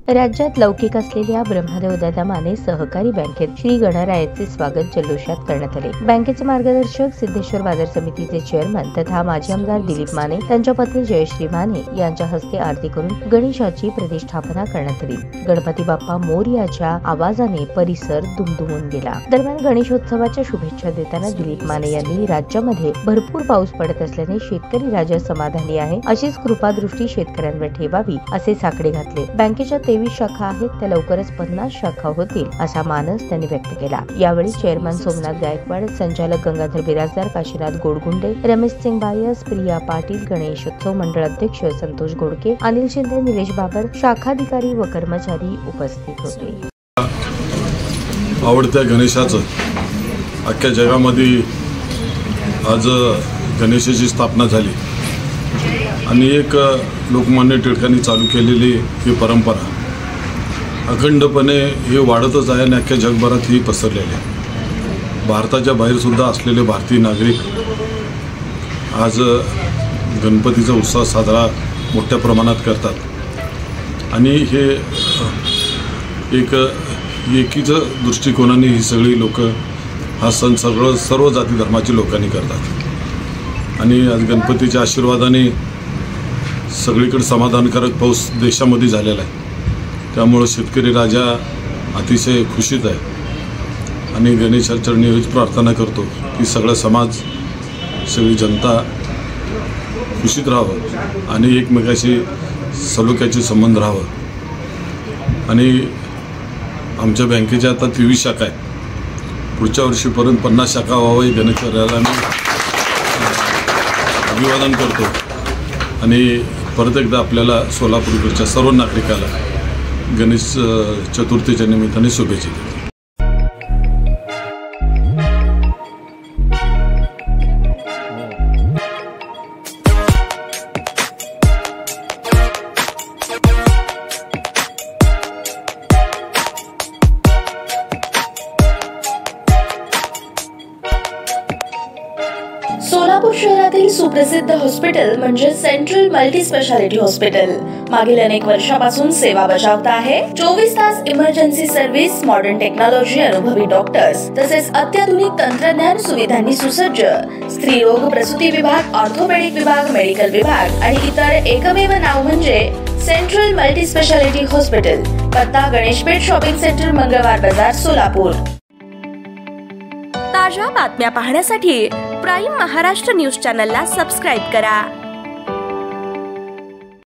राज्यात लौकिक असलेल्या ब्रह्मदेव दादा माने सहकारी बँकेत श्री गणरायाचे स्वागत जल्लोषात करण्यात आले। बँकेचे मार्गदर्शक सिद्धेश्वर बाजार समितीचे चेअरमन तथा माजी आमदार दिलीप माने त्यांच्या पत्नी जयश्री माने यांच्या हस्ते आरती करून गणेशाची प्रतिष्ठापना करण्यात आली। गणपती बाप्पा मोरयाच्या आवाजाने परिसर दुमदुमून गेला। दरम्यान गणेशोत्सवाच्या शुभेच्छा देताना दिलीप माने यांनी राज्यामध्ये भरपूर पाऊस पडत असल्याने शेतकरी राजा समाधानी आहे, अशीच कृपादृष्टी शेतकऱ्यांवर ठेवावी असे साकडे घातले। बँकेच्या 23 शाखा आहेत, त्या लवकरच 50 शाखा होतील असा मानस त्यांनी व्यक्त केला। यावेळी चेअरमन सोमनाथ गायकवाड, संचालक गंगाधर बिराजदार, काशीनाथ गोडगुंडे, रमेश सिंग बायस, प्रिया पाटील, गणेशोत्सव मंडळ अध्यक्ष संतोष घोडके, अनिल शिंदे, निलेश बाबर, शाखाधिकारी व कर्मचारी उपस्थित होते। आवडत्या गणेशाचं अख्ख्या जगामध्ये आज गणेशाची स्थापना झाली आणि एक लोकमान्य टिळकांनी चालू केलेली ही परंपरा अखंडपणे हे वाढतच आहे आणि अख्ख्या जगभरात ही पसरलेली आहे। भारताच्या बाहेर सुद्धा असलेले भारतीय नागरिक आज गणपतीचा उत्सव साजरा मोठ्या प्रमाणात करतात आणि हे एक एकीच्या दृष्टिकोनाने ही सगळी लोक हा सण सर्व जाती धर्माची लोकांनी करतात आणि आज गणपतीच्या आशीर्वादाने सगळीकडे समाधानकारक पाऊस देशामध्ये झालेला आहे। त्यामुळं शेतकरी राजा अतिशय खुशीत आहे आणि गणेशाचरणी हीच प्रार्थना करतो की सगळा समाज, सगळी जनता खुशीत राहावं आणि एकमेकाशी सलोख्याचे संबंध राहावं। आणि आमच्या बँकेच्या आता 23 शाखा आहेत, पुढच्या वर्षीपर्यंत 50 शाखा व्हावं हे गणेशरायाला मी अभिवादन करतो आणि परत एकदा आपल्याला सोलापूरच्या सर्व नागरिकाला गणेश चतुर्थीच्या निमित्ताने शुभेच्छा देतो। सोलापूर शहरातील सुप्रसिद्ध हॉस्पिटल म्हणजे सेंट्रल मल्टी स्पेशालिटी हॉस्पिटल मागील अनेक वर्षापासून सेवा बजावत आहे। 24 तास इमर्जन्सी सर्व्हिस, मॉडर्न टेक्नॉलॉजी, अनुभवी डॉक्टर्स तसेच अत्याधुनिक तंत्रज्ञान सुविधांनी सुसज्ज स्त्रीरोग प्रसूती विभाग, ऑर्थोपेडिक विभाग, मेडिकल विभाग आणि इतर एकमेव नाव म्हणजे सेंट्रल मल्टी स्पेशालिटी हॉस्पिटल। पत्ता गणेशपेठ शॉपिंग सेंटर, मंगळवार बाजार, सोलापूर। ताज्या बातम्या पाहण्यासाठी प्राईम महाराष्ट्र न्यूज चॅनलला सबस्क्राईब करा।